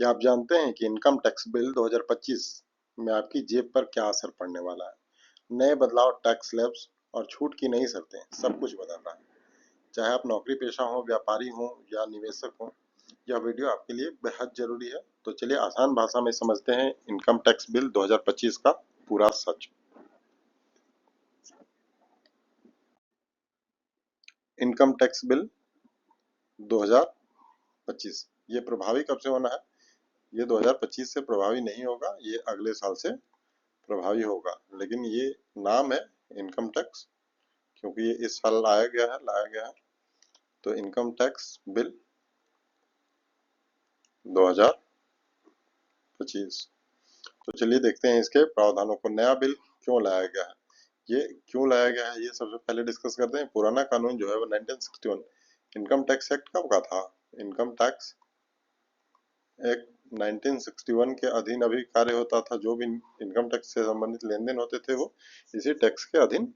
क्या आप जानते हैं कि इनकम टैक्स बिल 2025 में आपकी जेब पर क्या असर पड़ने वाला है? नए बदलाव, टैक्स स्लैब्स और छूट की नई शर्तें, सब कुछ बदल रहा है। चाहे आप नौकरी पेशा हो, व्यापारी हो या निवेशक हो, यह वीडियो आपके लिए बेहद जरूरी है। तो चलिए आसान भाषा में समझते हैं इनकम टैक्स बिल 2025 का पूरा सच। इनकम टैक्स बिल 2025 ये प्रभावी कब से होना है? ये 2025 से प्रभावी नहीं होगा, ये अगले साल से प्रभावी होगा। लेकिन ये नाम है इनकम टैक्स, क्योंकि ये इस साल लाया गया है। तो इनकम टैक्स बिल 2025। तो चलिए देखते हैं इसके प्रावधानों को। नया बिल क्यों लाया गया है, ये क्यों लाया गया है, ये सबसे पहले डिस्कस करते हैं। पुराना कानून जो है वो 1961 इनकम टैक्स एक्ट कब का था? इनकम टैक्स एक्ट 1961 के अधीन अभी कार्य होता था। जो भी इनकम टैक्स से संबंधित लेन देन होते थे वो इसी टैक्स के अधीन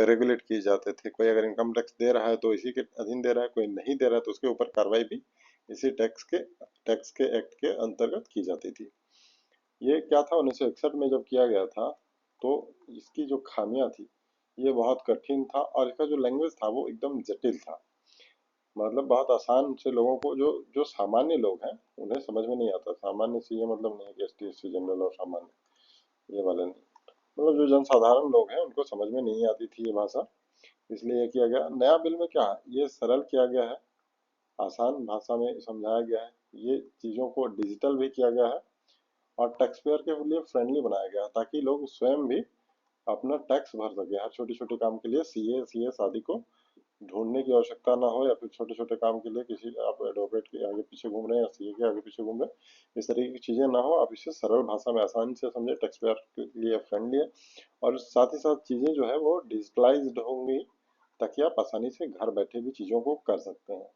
रेगुलेट किए जाते थे। कोई अगर इनकम टैक्स दे रहा है तो इसी के अधीन दे रहा है, कोई नहीं दे रहा है तो उसके ऊपर कार्रवाई भी इसी टैक्स के एक्ट के अंतर्गत की जाती थी। ये क्या था, 1961 में जब किया गया था तो इसकी जो खामियां थी ये बहुत कठिन था, और इसका जो लैंग्वेज था वो एकदम जटिल था। मतलब बहुत आसान से लोगों को, जो जो सामान्य लोग हैं उन्हें समझ में नहीं आता। सामान्य से ये मतलब नहीं है कि एसटी एससी जनरल और सामान्य, ये वाले नहीं। मतलब जो जनसाधारण लोग हैं उनको समझ में नहीं आती थी ये भाषा, इसलिए ये किया गया। नया बिल में क्या है, ये सरल किया गया है, आसान भाषा में समझाया गया है। ये चीज़ों को डिजिटल भी किया गया है और टैक्स पेयर के लिए फ्रेंडली बनाया गया है, ताकि लोग स्वयं भी अपना टैक्स भर सके। हर छोटे छोटे काम के लिए सीए सीए आदि को ढूंढने की आवश्यकता ना हो, या फिर छोटे छोटे काम के लिए किसी आप एडवोकेट के आगे पीछे घूम रहे हैं या सीए के आगे पीछे घूम रहे हैं, इस तरीके की चीजें ना हो। आप इसे सरल भाषा में आसानी से समझे, टैक्स पेयर के लिए फ्रेंडली है। और साथ ही साथ चीजें जो है वो डिजिटलाइज्ड होंगी, ताकि आप आसानी से घर बैठे भी चीजों को कर सकते हैं।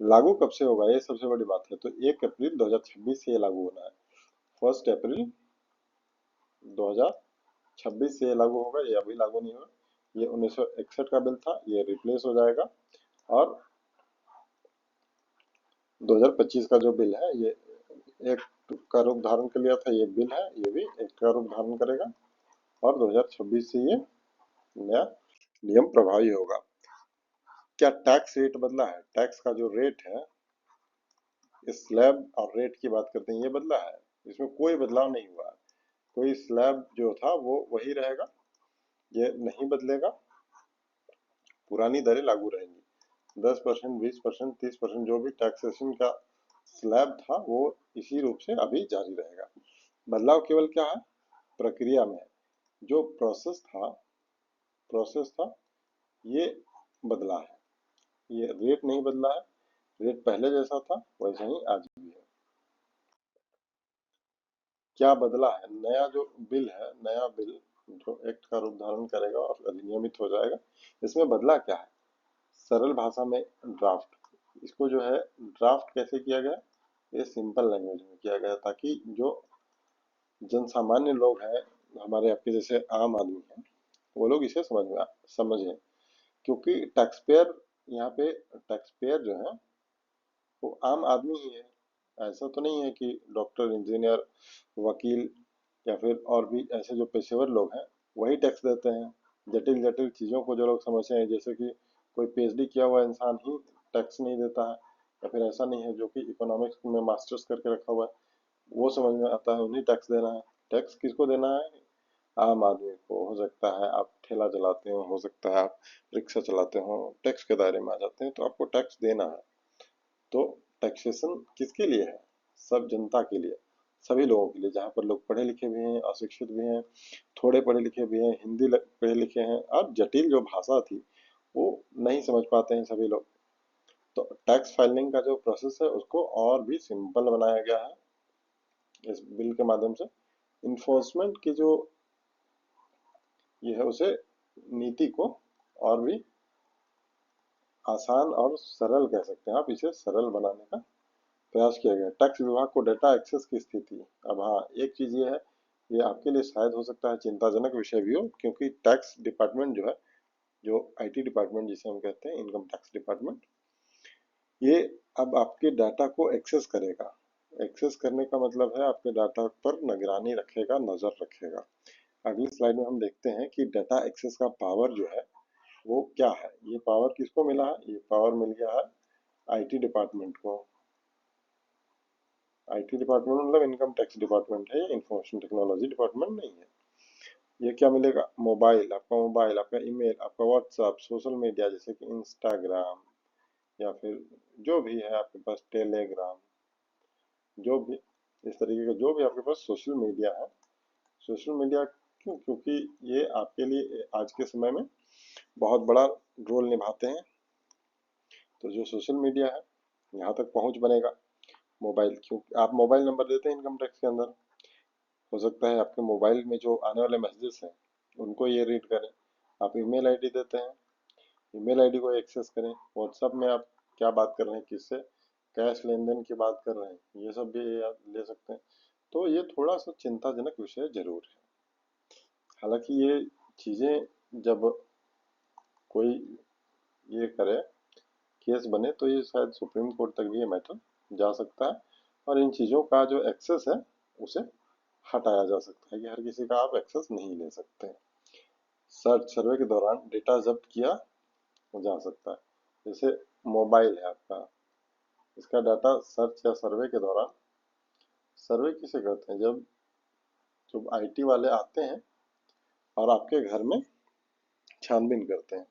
लागू कब से होगा, ये सबसे बड़ी बात है। तो 1 अप्रैल 2026 से ये लागू होना है। 1 अप्रैल 2026 से ये लागू होगा, ये अभी लागू नहीं होगा। ये 1961 का बिल था, ये रिप्लेस हो जाएगा। और 2025 का जो बिल है ये एक्ट का रूप धारण कर लिया था। ये बिल है, ये भी एक्ट का रूप धारण करेगा और 2026 से ये नया नियम प्रभावी होगा। क्या टैक्स रेट बदला है? टैक्स का जो रेट है, इस स्लैब और रेट की बात करते हैं, ये बदला है। इसमें कोई बदलाव नहीं हुआ है। कोई स्लैब जो था वो वही रहेगा, ये नहीं बदलेगा। पुरानी दरें लागू रहेंगी। 10%, 20%, 30%, जो भी टैक्सेशन का स्लैब था वो इसी रूप से अभी जारी रहेगा। बदलाव केवल क्या है, प्रक्रिया में। जो प्रोसेस था ये बदला है। ये रेट नहीं बदला है, रेट पहले जैसा था वैसा ही आज भी है। क्या बदला है, नया जो बिल है, नया बिल जो एक्ट का रूप धारण करेगा और अधिनियमित हो जाएगा, इसमें बदला क्या है? सरल भाषा में ड्राफ्ट। इसको जो है ड्राफ्ट कैसे किया गया, ये सिंपल लैंग्वेज में किया गया, ताकि जो जनसामान्य लोग हैं, हमारे आपके जैसे आम आदमी हैं, वो लोग इसे समझें। क्योंकि टैक्स पेयर, यहाँ पे टैक्स पेयर जो है वो आम आदमी ही है। ऐसा तो नहीं है कि डॉक्टर, इंजीनियर, वकील या फिर और भी ऐसे जो पेशेवर लोग हैं वही टैक्स देते हैं। जटिल जटिल चीज़ों को जो लोग समझते हैं, जैसे कि कोई पीएचडी किया हुआ इंसान ही टैक्स नहीं देता है, या फिर ऐसा नहीं है जो कि इकोनॉमिक्स में मास्टर्स करके रखा हुआ है वो समझ में आता है उन्हें टैक्स देना है। टैक्स किसको देना है? आम आदमी को। हो सकता है आप ठेला चलाते हो सकता है आप रिक्शा चलाते हो, टैक्स के दायरे में आ जाते हैं, तो आपको टैक्स देना है। तो टैक्सेशन किसके लिए है? सब जनता के लिए, सभी लोगों के लिए, जहाँ पर लोग पढ़े लिखे भी हैं, अशिक्षित भी हैं, थोड़े पढ़े लिखे भी हैं, पढ़े लिखे हैं, और जटिल जो भाषा थी वो नहीं समझ पाते हैं सभी लोग। तो टैक्स फाइलिंग का जो प्रोसेस है उसको और भी सिंपल बनाया गया है इस बिल के माध्यम से। इन्फोर्समेंट की जो ये है उसे, नीति को और भी आसान और सरल कह सकते हैं आप, इसे सरल बनाने का प्रयास किया गया। टैक्स विभाग को डेटा एक्सेस की स्थिति। अब हाँ, एक चीज ये है, ये आपके लिए शायद हो सकता है चिंताजनक विषय भी हो, क्योंकि टैक्स डिपार्टमेंट जो है, जो आईटी डिपार्टमेंट जिसे हम कहते हैं, इनकम टैक्स डिपार्टमेंट, ये अब आपके डाटा को एक्सेस करेगा। एक्सेस करने का मतलब है आपके डाटा पर निगरानी रखेगा, नजर रखेगा। अगली स्लाइड में हम देखते हैं कि डाटा एक्सेस का पावर जो है वो क्या है। ये पावर किसको मिला है? ये पावर मिल गया है आईटी डिपार्टमेंट को। आईटी डिपार्टमेंट मतलब इनकम टैक्स डिपार्टमेंट है, इंफॉर्मेशन टेक्नोलॉजी डिपार्टमेंट नहीं है। ये क्या मिलेगा? मोबाइल, आपका ईमेल, आपका व्हाट्सएप, सोशल मीडिया जैसे कि इंस्टाग्राम या फिर जो भी है आपके पास, टेलीग्राम, जो भी इस तरीके का जो भी आपके पास सोशल मीडिया है। सोशल मीडिया क्यों? क्योंकि ये आपके लिए आज के समय में बहुत बड़ा रोल निभाते हैं। तो जो सोशल मीडिया है यहाँ तक पहुंच बनेगा मोबाइल, क्योंकि आप मोबाइल नंबर देते हैं इनकम टैक्स के अंदर, हो सकता है आपके मोबाइल में जो आने वाले मैसेजेस हैं उनको ये रीड करें। आप ईमेल आईडी देते हैं, ईमेल आईडी को एक्सेस करें। व्हाट्सएप में आप क्या बात कर रहे हैं, किससे कैश लेन देन की बात कर रहे हैं, ये सब भी आप ले सकते हैं। तो ये थोड़ा सा चिंताजनक विषय जरूर है। हालांकि ये चीजें जब कोई ये करे, केस बने, तो ये शायद सुप्रीम कोर्ट तक भी ये मैटर जा सकता है और इन चीजों का जो एक्सेस है उसे हटाया जा सकता है कि हर किसी का आप एक्सेस नहीं ले सकते। सर्च सर्वे के दौरान डेटा जब्त किया जा सकता है। जैसे मोबाइल है आपका, इसका डाटा सर्च या सर्वे के दौरान, सर्वे किसे करते हैं? जब जब आईटी वाले आते हैं और आपके घर में छानबीन करते हैं,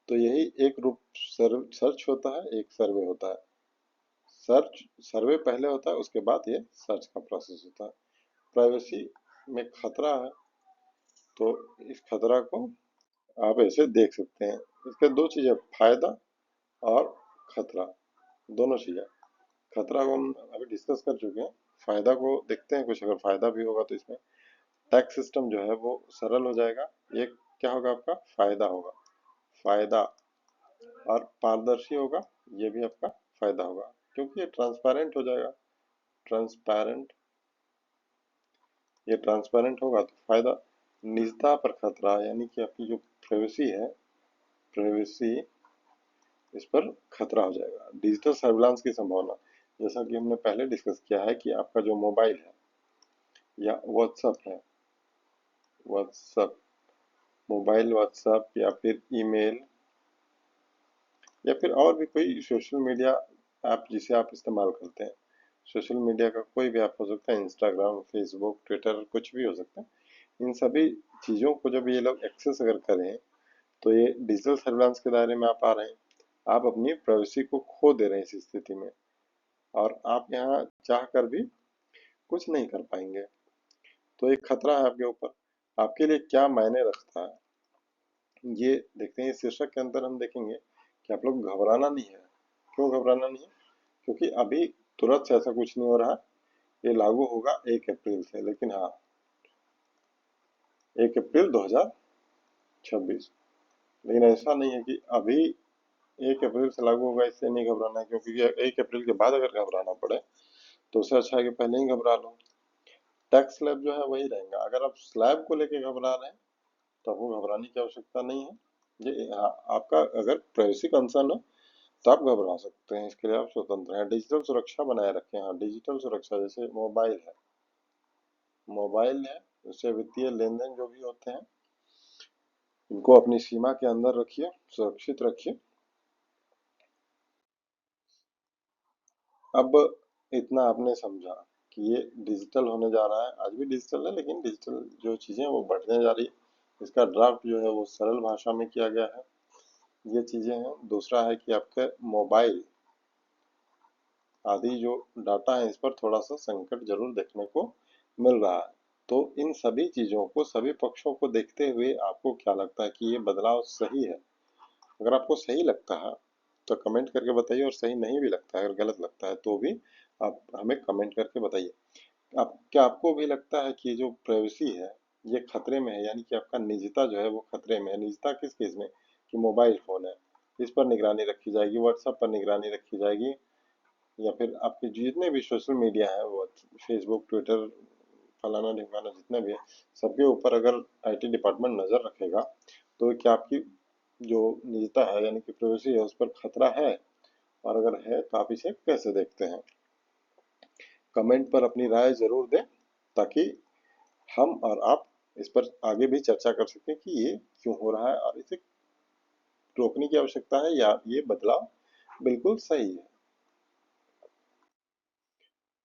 तो यही एक रूप सर्च होता है, एक सर्वे होता है। सर्च सर्वे पहले होता है, उसके बाद ये सर्च का प्रोसेस होता है। प्राइवेसी में खतरा है, तो इस खतरा को आप ऐसे देख सकते हैं। इसके दो चीजें, फायदा और खतरा, दोनों चीजें। खतरा को हम अभी डिस्कस कर चुके हैं, फायदा को देखते हैं कुछ। अगर फायदा भी होगा तो इसमें टैक्स सिस्टम जो है वो सरल हो जाएगा। ये क्या होगा? आपका फायदा होगा, फायदा। और पारदर्शी होगा, ये भी आपका फायदा होगा, क्योंकि ये ट्रांसपेरेंट हो जाएगा। ट्रांसपेरेंट, ये ट्रांसपेरेंट होगा तो फायदा। निजता पर खतरा, यानी कि आपकी जो प्राइवेसी है, प्राइवेसी, इस पर खतरा हो जाएगा। डिजिटल सर्विलांस की संभावना, जैसा कि हमने पहले डिस्कस किया है कि आपका जो मोबाइल है या व्हाट्सएप है, व्हाट्सएप, मोबाइल व्हाट्सएप या फिर ईमेल या फिर और भी कोई सोशल मीडिया ऐप जिसे आप इस्तेमाल करते हैं, सोशल मीडिया का कोई भी ऐप हो सकता है, इंस्टाग्राम, फेसबुक, ट्विटर, कुछ भी हो सकता है। इन सभी चीज़ों को जब ये लोग एक्सेस अगर करें तो ये डिजिटल सर्विलांस के दायरे में आप आ रहे हैं। आप अपनी प्राइवेसी को खो दे रहे हैं इस स्थिति में, और आप यहाँ चाह कर भी कुछ नहीं कर पाएंगे। तो एक खतरा है आपके ऊपर। आपके लिए क्या मायने रखता है ये देखते हैं। इस शीर्षक के अंदर हम देखेंगे कि आप लोग घबराना नहीं है। क्यों घबराना नहीं है? क्योंकि अभी तुरंत से ऐसा कुछ नहीं हो रहा है। ये लागू होगा 1 अप्रैल से, लेकिन हाँ 1 अप्रैल 2026। लेकिन ऐसा नहीं है कि अभी 1 अप्रैल से लागू होगा इससे नहीं घबराना है, क्योंकि 1 अप्रैल के बाद अगर घबराना पड़े तो उससे अच्छा है कि पहले ही घबरा लो। टैक्स स्लैब जो है वही रहेगा। अगर आप स्लैब को लेके घबरा रहे हैं तो आपको घबराने की आवश्यकता नहीं है। ये आपका अगर प्राइवेसी कंसर्न है तो आप घबरा सकते हैं, इसके लिए आप स्वतंत्र हैं। डिजिटल सुरक्षा बनाए रखें। हाँ, डिजिटल सुरक्षा जैसे मोबाइल है, मोबाइल है, उससे वित्तीय लेन देन जो भी होते हैं इनको अपनी सीमा के अंदर रखिए, सुरक्षित रखिए। अब इतना आपने समझा कि ये डिजिटल होने जा रहा है। आज भी डिजिटल है, लेकिन डिजिटल जो चीजें हैं वो बढ़ने जा रही है। इसका ड्राफ्ट जो है वो सरल भाषा में किया गया है, ये चीजें हैं। दूसरा है कि आपके मोबाइल आदि जो डाटा है इस पर थोड़ा सा संकट जरूर देखने को मिल रहा है। तो इन सभी चीजों को, सभी पक्षों को देखते हुए आपको क्या लगता है कि ये बदलाव सही है? अगर आपको सही लगता है तो कमेंट करके बताइए, और सही नहीं भी लगता है, अगर गलत लगता है तो भी आप हमें कमेंट करके बताइए। आप क्या, आपको भी लगता है कि जो प्राइवेसी है ये खतरे में है, यानी कि आपका निजता जो है वो खतरे में है? निजता किस केस में? कि मोबाइल फोन है, इस पर निगरानी रखी जाएगी, व्हाट्सएप पर निगरानी रखी जाएगी, या फिर आपके जितने भी सोशल मीडिया है, वो फेसबुक, ट्विटर, फलाना ढिमकाना जितने भी है, सबके ऊपर अगर आईटी डिपार्टमेंट नजर रखेगा तो क्या आपकी जो निजता है यानी कि प्राइवेसी है उस पर खतरा है? और अगर है तो आप इसे कैसे देखते हैं? कमेंट पर अपनी राय जरूर दें, ताकि हम और आप इस पर आगे भी चर्चा कर सकें कि ये क्यों हो रहा है और इसे रोकने की आवश्यकता है या ये बदलाव बिल्कुल सही है।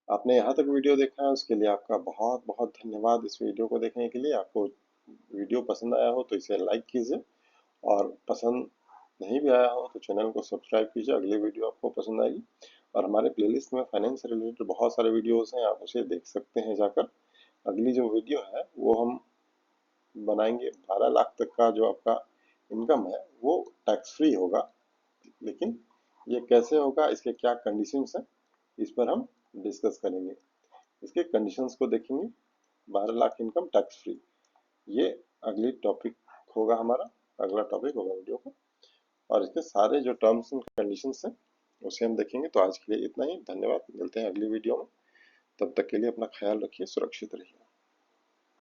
आपने यहाँ तक वीडियो देखा है उसके लिए आपका बहुत बहुत धन्यवाद। इस वीडियो को देखने के लिए आपको वीडियो पसंद आया हो तो इसे लाइक कीजिए, और पसंद नहीं भी आया हो तो चैनल को सब्सक्राइब कीजिए, अगली वीडियो आपको पसंद आएगी। और हमारे प्लेलिस्ट में फाइनेंस से रिलेटेड बहुत सारे वीडियोस हैं, आप उसे देख सकते हैं जाकर। अगली जो वीडियो है वो हम बनाएंगे 12 लाख तक का जो आपका इनकम है वो टैक्स फ्री होगा, लेकिन ये कैसे होगा, इसके क्या कंडीशंस हैं, इस पर हम डिस्कस करेंगे। इसके कंडीशंस को देखेंगे। 12 लाख इनकम टैक्स फ्री, ये अगली टॉपिक होगा हमारा, अगला टॉपिक होगा वीडियो का। और इसके सारे जो टर्म्स एंड कंडीशंस हैं उसे हम देखेंगे। तो आज के लिए इतना ही, धन्यवाद, मिलते हैं अगली वीडियो में। तब तक के लिए अपना ख्याल रखिए, सुरक्षित रहिए।